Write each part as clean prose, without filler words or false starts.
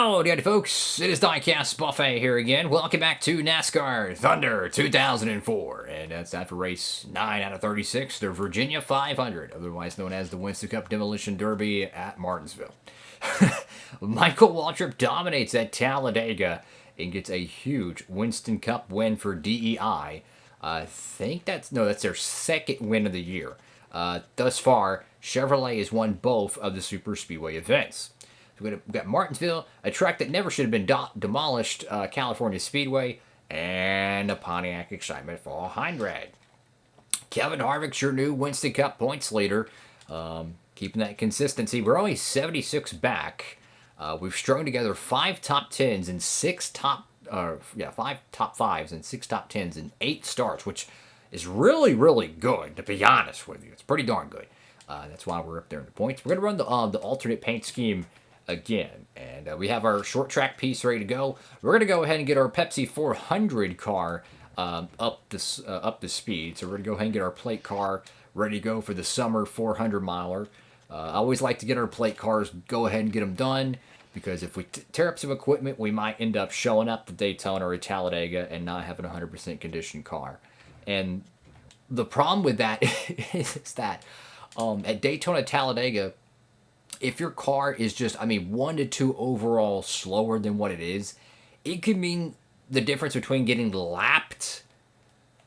Howdy folks, it is Diecastbuffet here again. Welcome back to NASCAR Thunder 2004. And that's after race 9 out of 36, the Virginia 500, otherwise known as the Winston Cup Demolition Derby at Martinsville. Michael Waltrip dominates at Talladega and gets a huge Winston Cup win for DEI. I think that's their second win of the year. Thus far, Chevrolet has won both of the Super Speedway events. So we've got Martinsville, a track that never should have been demolished, California Speedway, and a Pontiac excitement for Heinrad. Kevin Harvick's your new Winston Cup points leader, keeping that consistency. We're only 76 back. We've strung together 5 top 10s and 5 top 5s and 6 top 10s and 8 starts, which is really, really good, to be honest with you. It's pretty darn good. That's why we're up there in the points. We're going to run the alternate paint scheme again, and we have our short track piece ready to go. We're going to go ahead and get our Pepsi 400 car up the speed. So we're going to go ahead and get our plate car ready to go for the summer 400 miler. I always like to get our plate cars, go ahead and get them done, because if we tear up some equipment, we might end up showing up to Daytona or Talladega and not having a 100% conditioned car. And the problem with that is that at Daytona, Talladega, if your car is just, 1 to 2 overall slower than what it is, it could mean the difference between getting lapped,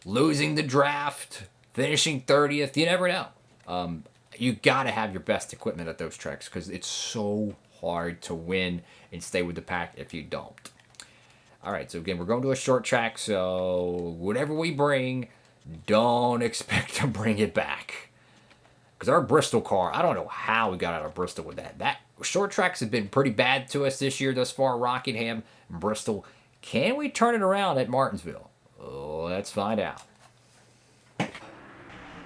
losing the draft, finishing 30th. You never know. You got to have your best equipment at those tracks because it's so hard to win and stay with the pack if you don't. All right, so again, we're going to a short track, so whatever we bring, don't expect to bring it back. Because our Bristol car, I don't know how we got out of Bristol with that. That short tracks have been pretty bad to us this year thus far, Rockingham and Bristol. Can we turn it around at Martinsville? Oh, let's find out.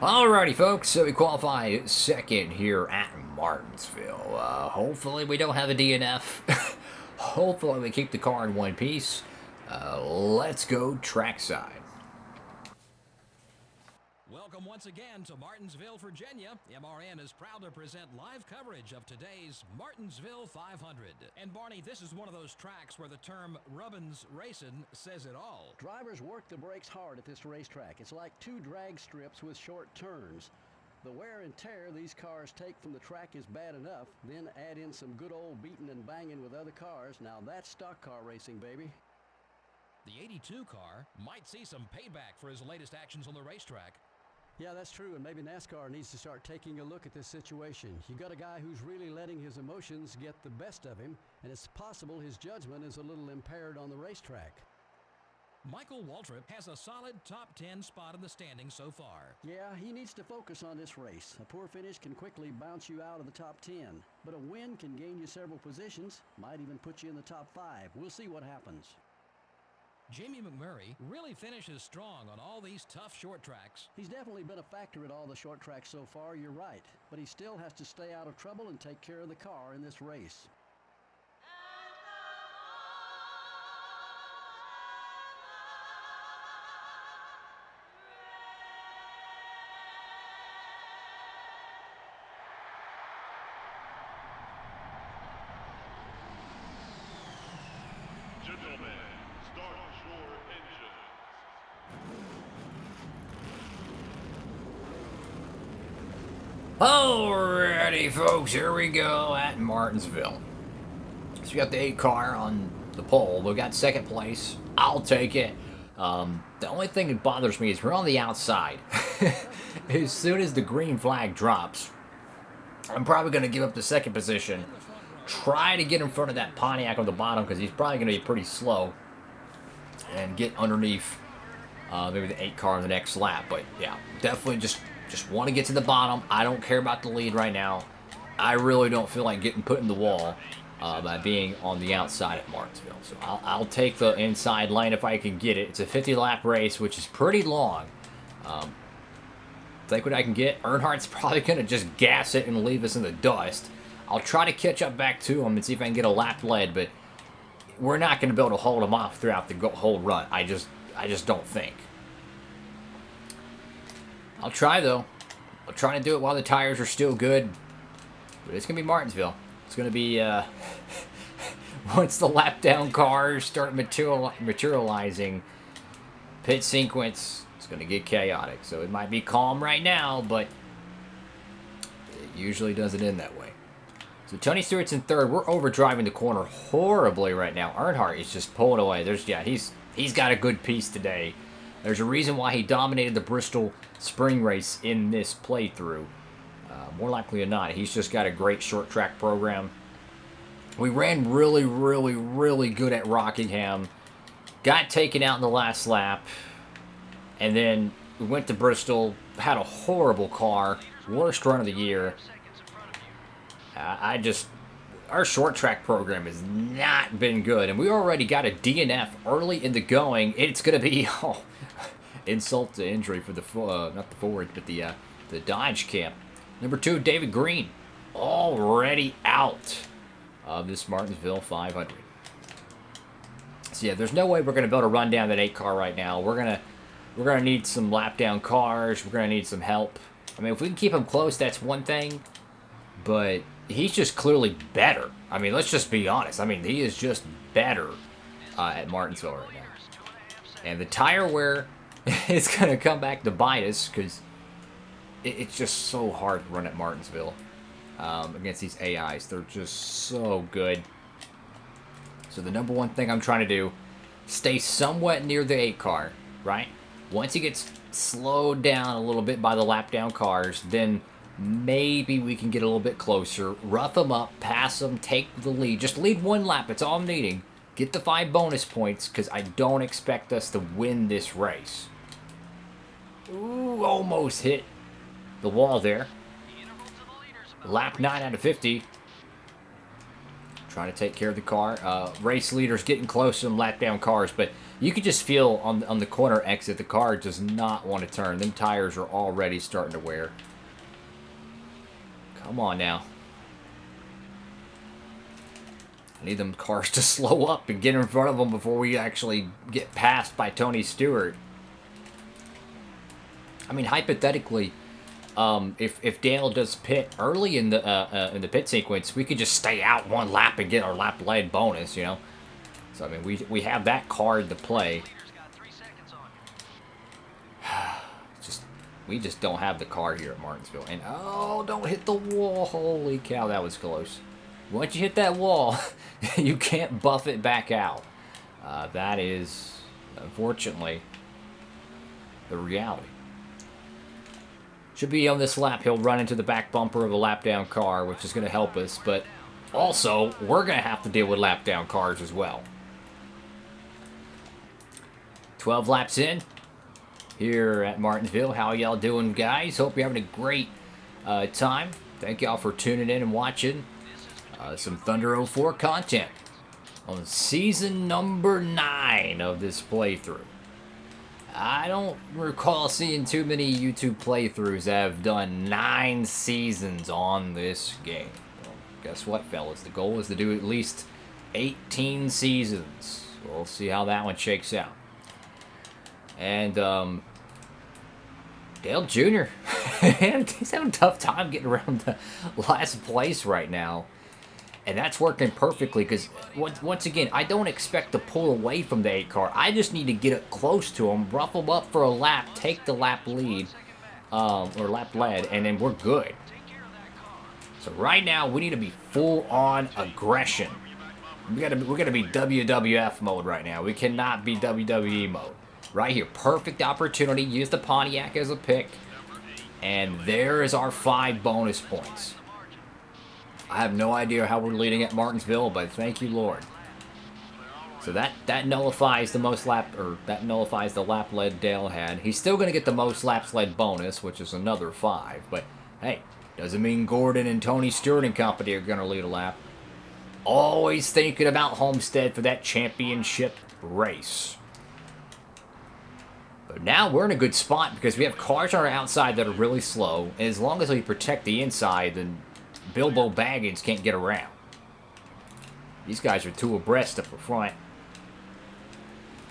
Alrighty, folks, so we qualified second here at Martinsville. Hopefully we don't have a DNF. Hopefully we keep the car in one piece. Let's go trackside. Welcome once again to Martinsville, Virginia. MRN is proud to present live coverage of today's Martinsville 500. And Barney, this is one of those tracks where the term rubbin's racing says it all. Drivers work the brakes hard at this racetrack. It's like 2 drag strips with short turns. The wear and tear these cars take from the track is bad enough. Then add in some good old beating and banging with other cars. Now that's stock car racing, baby. The 82 car might see some payback for his latest actions on the racetrack. Yeah, that's true, and maybe NASCAR needs to start taking a look at this situation. You got a guy who's really letting his emotions get the best of him, and it's possible his judgment is a little impaired on the racetrack. Michael Waltrip has a solid top 10 spot in the standings so far. Yeah, he needs to focus on this race. A poor finish can quickly bounce you out of the top 10, but a win can gain you several positions, might even put you in the top 5. We'll see what happens. Jamie McMurray really finishes strong on all these tough short tracks. He's definitely been a factor at all the short tracks so far, you're right. But he still has to stay out of trouble and take care of the car in this race. Gentlemen, start your engines. Alrighty, folks, here we go at Martinsville. So we got the 8 car on the pole. We got second place. I'll take it. The only thing that bothers me is we're on the outside. As soon as the green flag drops, I'm probably going to give up the second position. Try to get in front of that Pontiac on the bottom because he's probably going to be pretty slow. And get underneath maybe the 8 car on the next lap. But yeah, definitely just want to get to the bottom. I don't care about the lead right now. I really don't feel like getting put in the wall by being on the outside at Martinsville. So I'll take the inside lane if I can get it. It's a 50-lap race, which is pretty long. Take what I can get. Earnhardt's probably going to just gas it and leave us in the dust. I'll try to catch up back to him and see if I can get a lap lead, but we're not going to be able to hold him off throughout the whole run. I just don't think. I'll try, though. I'm trying to do it while the tires are still good. But it's going to be Martinsville. It's going to be once the lap down cars start materializing, pit sequence, it's going to get chaotic. So it might be calm right now, but it usually doesn't end that way. So Tony Stewart's in third. We're overdriving the corner horribly right now. Earnhardt is just pulling away. He's got a good piece today. There's a reason why he dominated the Bristol spring race in this playthrough. More likely than not, he's just got a great short track program. We ran really, really, really good at Rockingham. Got taken out in the last lap. And then we went to Bristol. Had a horrible car. Worst run of the year. Our short track program has not been good. And we already got a DNF early in the going. It's going to be, insult to injury for the, not the Ford, but the Dodge camp. Number 2, David Green, already out of this Martinsville 500. So yeah, there's no way we're going to be able to run down that 8 car right now. We're gonna need some lap down cars. We're gonna need some help. I mean, if we can keep him close, that's one thing. But he's just clearly better. I mean, let's just be honest. I mean, he is just better at Martinsville right now. And the tire wear is gonna come back to bite us because it's just so hard to run at Martinsville against these AIs. They're just so good. So the number one thing I'm trying to do, stay somewhat near the 8 car, right? Once he gets slowed down a little bit by the lap down cars, then maybe we can get a little bit closer, rough him up, pass him, take the lead. Just lead 1 lap. That's all I'm needing. Get the 5 bonus points because I don't expect us to win this race. Ooh, almost hit the wall there. Lap 9 out of 50. Trying to take care of the car. Race leaders getting close to them lap down cars, but you can just feel on the corner exit the car does not want to turn. Them tires are already starting to wear. Come on now. I need them cars to slow up and get in front of them before we actually get passed by Tony Stewart. I mean, hypothetically, if Dale does pit early in the pit sequence, we could just stay out 1 lap and get our lap lead bonus, you know. So I mean, we have that card to play. We just don't have the car here at Martinsville. And oh, don't hit the wall! Holy cow, that was close. Once you hit that wall, you can't buff it back out. That is, unfortunately, the reality. Should be on this lap. He'll run into the back bumper of a lap down car, which is going to help us. But also, we're going to have to deal with lap down cars as well. 12 laps in here at Martinsville. How y'all doing, guys? Hope you're having a great time. Thank y'all for tuning in and watching some Thunder 04 content on season number 9 of this playthrough. I don't recall seeing too many YouTube playthroughs that have done 9 seasons on this game. Well, guess what, fellas? The goal is to do at least 18 seasons. We'll see how that one shakes out. And, Dale Jr., he's having a tough time getting around the last place right now. And that's working perfectly because, once again, I don't expect to pull away from the 8 car. I just need to get it close to him, rough him up for a lap, take the lap lead, or lap lead, and then we're good. So right now, we need to be full-on aggression. We're gonna be WWF mode right now. We cannot be WWE mode. Right here, perfect opportunity. Use the Pontiac as a pick. And there is our 5 bonus points. I have no idea how we're leading at Martinsville, but thank you, Lord. So that nullifies the most lap, or that nullifies the lap lead Dale had. He's still going to get the most laps led bonus, which is another 5. But hey, doesn't mean Gordon and Tony Stewart and company are going to lead a lap. Always thinking about Homestead for that championship race. But now we're in a good spot because we have cars on our outside that are really slow. And as long as we protect the inside, then Bilbo Baggins can't get around. These guys are too abreast up front.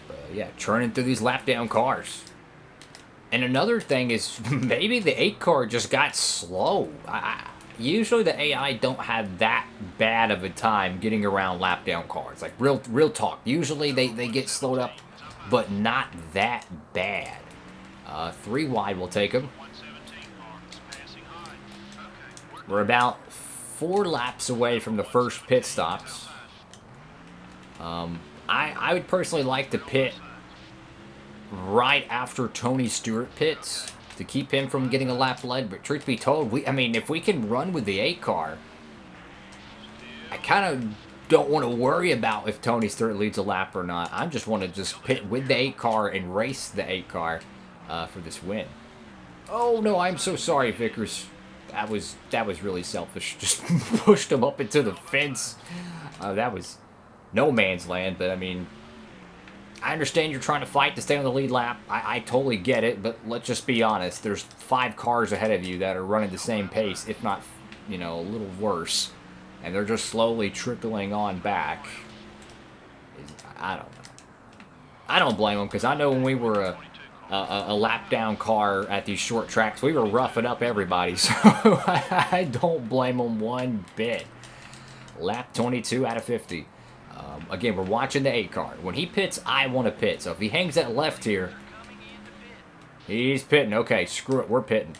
But yeah, churning through these lap down cars. And another thing is maybe the 8 car just got slow. usually the AI don't have that bad of a time getting around lap down cars. Like, real talk. Usually they get slowed up, but not that bad. 3 wide will take him. We're about 4 laps away from the first pit stops. I would personally like to pit right after Tony Stewart pits to keep him from getting a lap lead. But truth be told, I mean, if we can run with the 8 car, I kind of don't want to worry about if Tony Stewart leads a lap or not. I just want to just pit with the 8 car and race the 8 car for this win. Oh no, I'm so sorry, Vickers. That was really selfish. Just pushed him up into the fence. That was no man's land, but I mean, I understand you're trying to fight to stay on the lead lap. I totally get it, but let's just be honest. There's 5 cars ahead of you that are running the same pace, if not, you know, a little worse. And they're just slowly trickling on back. I don't know. I don't blame them, because I know when we were a lap down car at these short tracks, we were roughing up everybody. So I don't blame them one bit. Lap 22 out of 50. Again, we're watching the 8 car. When he pits, I want to pit. So if he hangs that left here, he's pitting. Okay, screw it. We're pitting.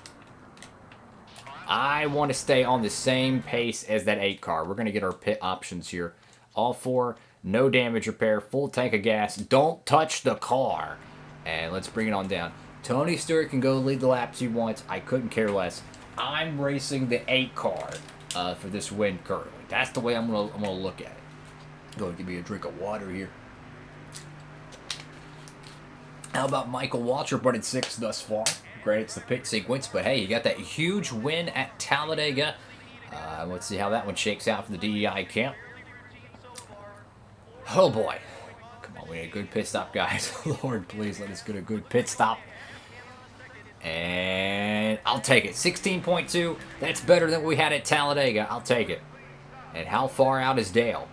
I want to stay on the same pace as that 8 car. We're going to get our pit options here. All 4, no damage repair, full tank of gas. Don't touch the car. And let's bring it on down. Tony Stewart can go lead the laps he wants. I couldn't care less. I'm racing the 8 car for this win currently. That's the way I'm gonna look at it. Go and give me a drink of water here. How about Michael Waltrip running 6 thus far? Great, it's the pit sequence, but hey, you got that huge win at Talladega. Let's see how that one shakes out for the DEI camp. Oh boy. Come on, we need a good pit stop, guys. Lord, please let us get a good pit stop. And I'll take it. 16.2. That's better than we had at Talladega. I'll take it. And how far out is Dale?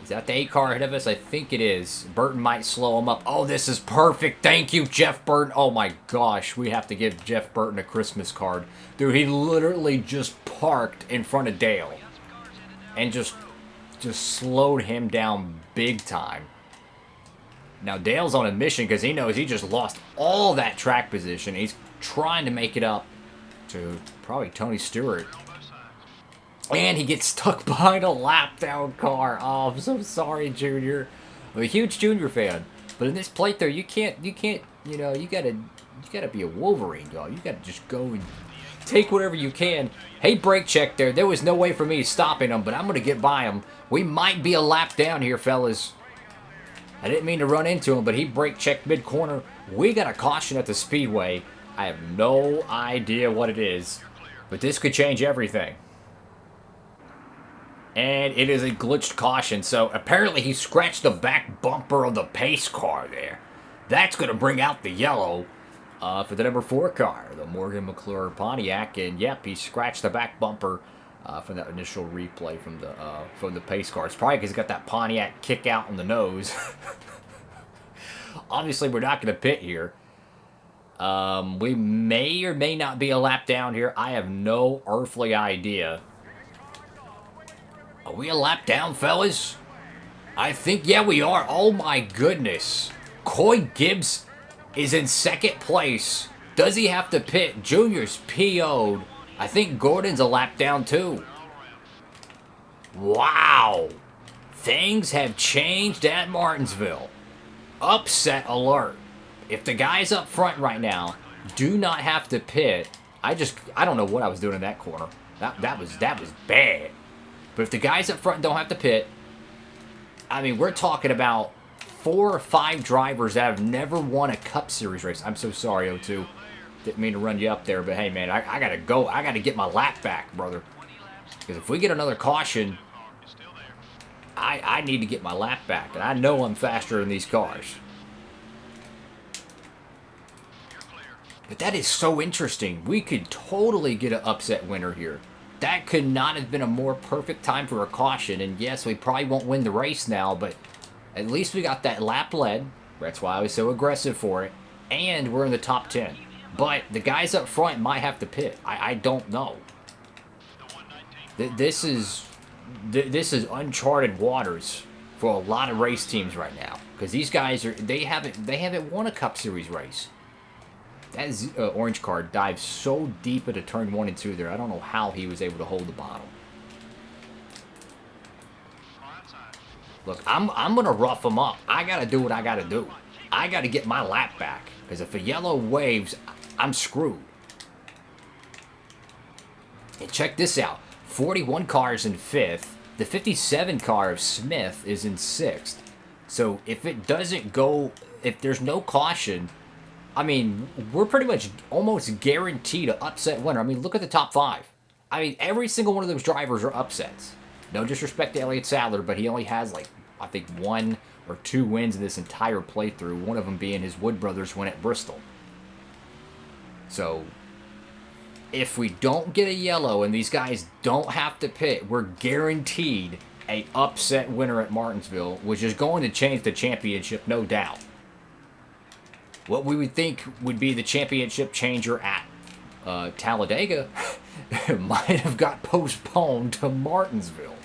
Is that the 8 car ahead of us? I think it is. Burton might slow him up. Oh, this is perfect. Thank you, Jeff Burton. Oh my gosh, we have to give Jeff Burton a Christmas card. Dude, he literally just parked in front of Dale. And just slowed him down big time. Now, Dale's on a mission because he knows he just lost all that track position. He's trying to make it up to probably Tony Stewart. And he gets stuck behind a lap down car. Oh, I'm so sorry, Junior. I'm a huge Junior fan. But in this plate, though, you can't, you know, you gotta be a Wolverine, dog. You gotta just go and take whatever you can. Hey, brake check there. There was no way for me stopping him, but I'm gonna get by him. We might be a lap down here, fellas. I didn't mean to run into him, but he brake checked mid-corner. We got a caution at the speedway. I have no idea what it is, but this could change everything. And it is a glitched caution, so apparently he scratched the back bumper of the pace car there. That's going to bring out the yellow for the number 4 car, the Morgan McClure Pontiac. And yep, he scratched the back bumper from that initial replay from the pace car. It's probably because he's got that Pontiac kick out on the nose. Obviously, we're not going to pit here. We may or may not be a lap down here. I have no earthly idea. Are we a lap down, fellas? I think, yeah, we are. Oh, my goodness. Coy Gibbs is in 2nd place. Does he have to pit? Junior's PO'd. I think Gordon's a lap down, too. Wow. Things have changed at Martinsville. Upset alert. If the guys up front right now do not have to pit, I don't know what I was doing in that corner. That was bad. But if the guys up front don't have to pit, I mean, we're talking about 4 or 5 drivers that have never won a Cup Series race. I'm so sorry, O2. Didn't mean to run you up there, but hey, man, I got to go. I got to get my lap back, brother. Because if we get another caution, I need to get my lap back. And I know I'm faster than these cars. But that is so interesting. We could totally get an upset winner here. That could not have been a more perfect time for a caution. And yes, we probably won't win the race now, but at least we got that lap lead. That's why I was so aggressive for it. And we're in the top 10. But the guys up front might have to pit. I don't know. This is uncharted waters for a lot of race teams right now, because these guys they haven't won a Cup Series race. That is, orange car dives so deep into turn 1 and 2 there. I don't know how he was able to hold the bottom. Look, I'm gonna rough him up. I gotta do what I gotta do. I gotta get my lap back, because if a yellow waves, I'm screwed. And check this out. 41 cars in 5th. The 57 car of Smith is in 6th. So if it doesn't go, if there's no caution, I mean, we're pretty much almost guaranteed an upset winner. I mean, look at the top 5. I mean, every single one of those drivers are upsets. No disrespect to Elliott Sadler, but he only has, like, I think 1 or 2 wins in this entire playthrough. One of them being his Wood Brothers win at Bristol. So, if we don't get a yellow and these guys don't have to pit, we're guaranteed a upset winner at Martinsville, which is going to change the championship, no doubt. What we would think would be the championship changer at Talladega might have got postponed to Martinsville.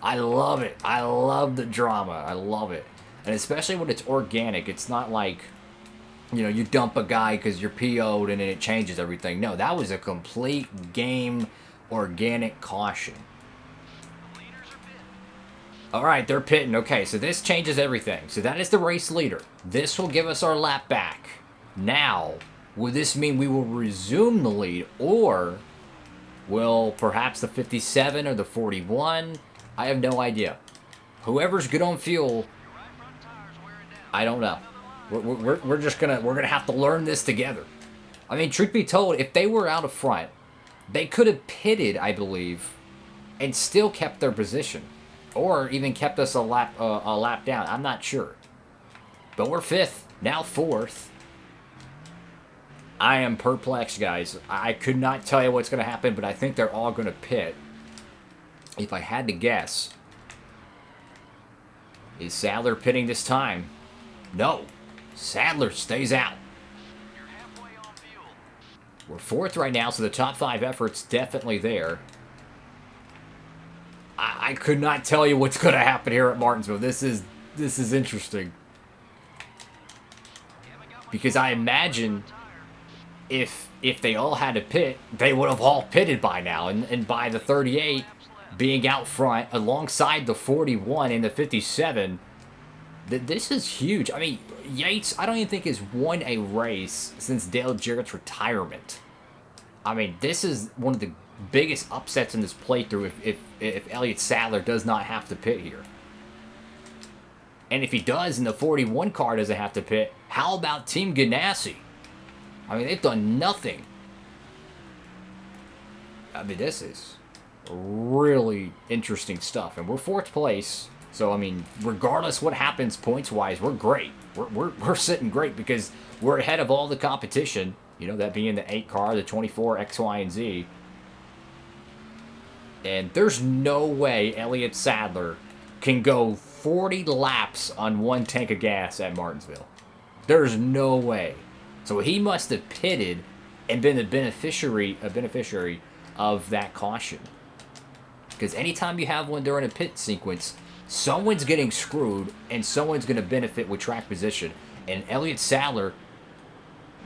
I love it. I love the drama. I love it. And especially when it's organic. It's not like, you know, you dump a guy because you're PO'd and then it changes everything. No, that was a complete game organic caution. All right, they're pitting. Okay, so this changes everything. So that is the race leader. This will give us our lap back. Now, will this mean we will resume the lead, or will perhaps the 57 or the 41? I have no idea. Whoever's good on fuel, I don't know. We're just gonna have to learn this together. I mean, truth be told, if they were out of front, they could have pitted, I believe, and still kept their position, or even kept us a lap down. I'm not sure. But we're 5th, now 4th. I am perplexed, guys. I could not tell you what's going to happen, but I think they're all going to pit. If I had to guess, is Sadler pitting this time? No. Sadler stays out. We're 4th right now, so the top 5 efforts definitely there. I could not tell you what's going to happen here at Martinsville. This is interesting. Because I imagine if they all had to pit, they would have all pitted by now. And by the 38 being out front alongside the 41 and the 57, this is huge. I mean, Yates, I don't even think has won a race since Dale Jarrett's retirement. I mean, this is one of the biggest upsets in this playthrough if Elliott Sadler does not have to pit here. And if he does and the 41 car doesn't have to pit, how about Team Ganassi? I mean, they've done nothing. I mean, this is really interesting stuff. And we're 4th place. So, I mean, regardless what happens points-wise, we're great. We're sitting great because we're ahead of all the competition. You know, that being the 8 car, the 24, X, Y, and Z. And there's no way Elliott Sadler can go 40 laps on 1 tank of gas at Martinsville. There's no way. So he must have pitted and been a beneficiary of that caution. Because anytime you have one during a pit sequence, someone's getting screwed and someone's going to benefit with track position. And Elliott Sadler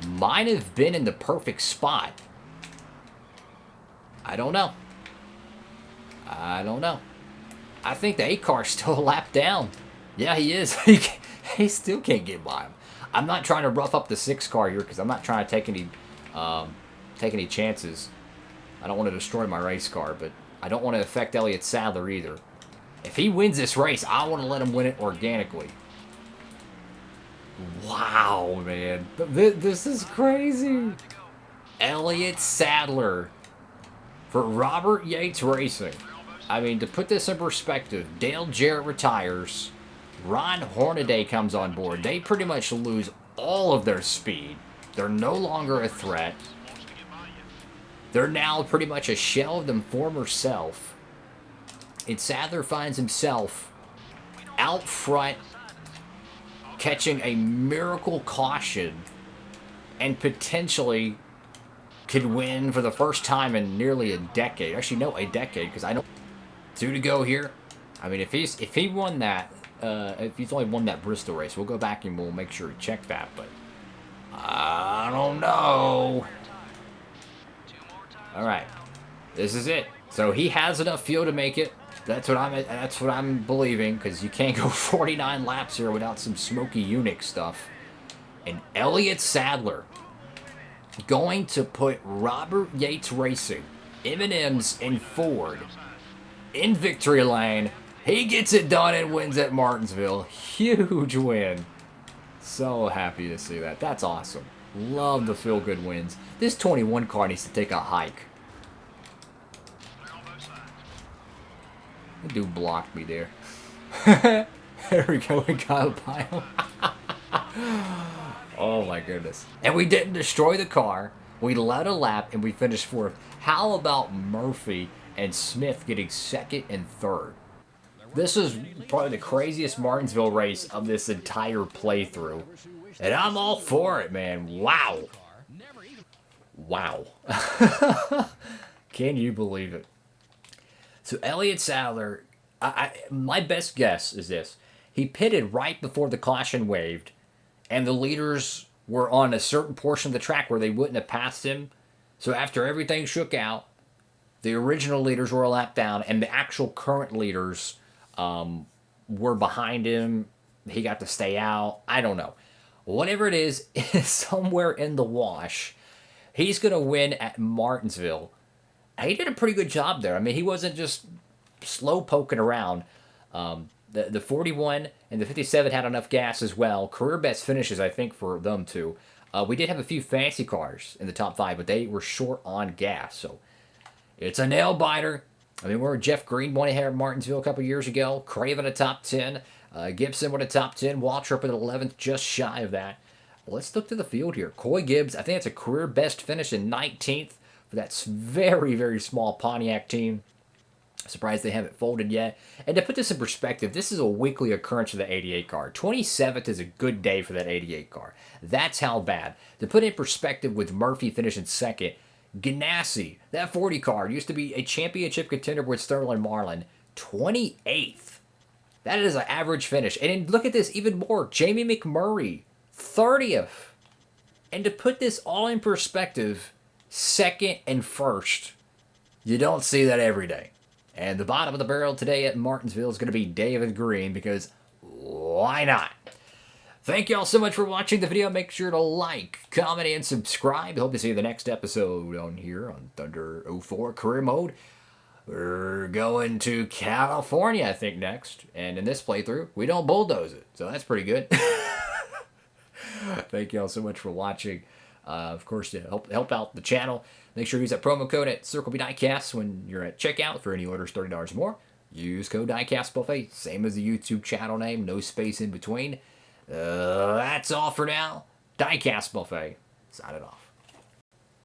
might have been in the perfect spot. I don't know. I think the 8 car's still a lap down. Yeah, he is. He still can't get by him. I'm not trying to rough up the 6 car here because I'm not trying to take any chances. I don't want to destroy my race car, but I don't want to affect Elliott Sadler either. If he wins this race, I want to let him win it organically. Wow, man. This is crazy. Elliott Sadler for Robert Yates Racing. I mean, to put this in perspective, Dale Jarrett retires. Ron Hornaday comes on board. They pretty much lose all of their speed. They're no longer a threat. They're now pretty much a shell of them former self. And Sadler finds himself out front, catching a miracle caution, and potentially could win for the first time in nearly a decade. Actually, no, a decade, because I know 2 to go here. I mean, if he won that, if he's only won that Bristol race, we'll go back and we'll make sure we check that. But I don't know. All right, this is it. So he has enough fuel to make it. That's what I'm believing, because you can't go 49 laps here without some smoky Unix stuff. And Elliott Sadler going to put Robert Yates Racing, M&M's, and Ford in victory lane. He gets it done and wins at Martinsville. Huge win. So happy to see that. That's awesome. Love the feel-good wins. This 21 car needs to take a hike. The dude blocked me there. There we go. We got a pile. Oh my goodness. And we didn't destroy the car. We led a lap and we finished 4th. How about Murphy and Smith getting 2nd and 3rd? This is probably the craziest Martinsville race of this entire playthrough. And I'm all for it, man. Wow. Wow. Can you believe it? So Elliott Sadler, my best guess is this. He pitted right before the caution waved, and the leaders were on a certain portion of the track where they wouldn't have passed him. So after everything shook out, the original leaders were a lap down, and the actual current leaders were behind him. He got to stay out. I don't know. Whatever it is somewhere in the wash. He's going to win at Martinsville. He did a pretty good job there. I mean, he wasn't just slow poking around. The 41 and the 57 had enough gas as well. Career best finishes, I think, for them too. We did have a few fancy cars in the top 5, but they were short on gas. So it's a nail biter. I mean, where Jeff Green won here at Martinsville a couple years ago. Craven a top 10. Gibson with a top 10. Waltrip at 11th, just shy of that. Let's look to the field here. Coy Gibbs, I think that's a career best finish in 19th for that very, very small Pontiac team. Surprised they haven't folded yet. And to put this in perspective, this is a weekly occurrence for the 88 car. 27th is a good day for that 88 car. That's how bad. To put it in perspective with Murphy finishing 2nd, Ganassi, that 40 car, used to be a championship contender with Sterling Marlin, 28th. That is an average finish. And then look at this even more. Jamie McMurray, 30th. And to put this all in perspective, 2nd and 1st. You don't see that every day. And the bottom of the barrel today at Martinsville is going to be David Green, because why not? Thank you all so much for watching the video. Make sure to like, comment, and subscribe. Hope to see you in the next episode on here on Thunder 04 Career Mode. We're going to California, I think, next. And in this playthrough, we don't bulldoze it. So that's pretty good. Thank you all so much for watching. Of course, to help out the channel, make sure you use that promo code at Circle B Diecast when you're at checkout for any orders $30 or more. Use code Diecastbuffet, same as the YouTube channel name, no space in between. That's all for now. Diecastbuffet, sign it off.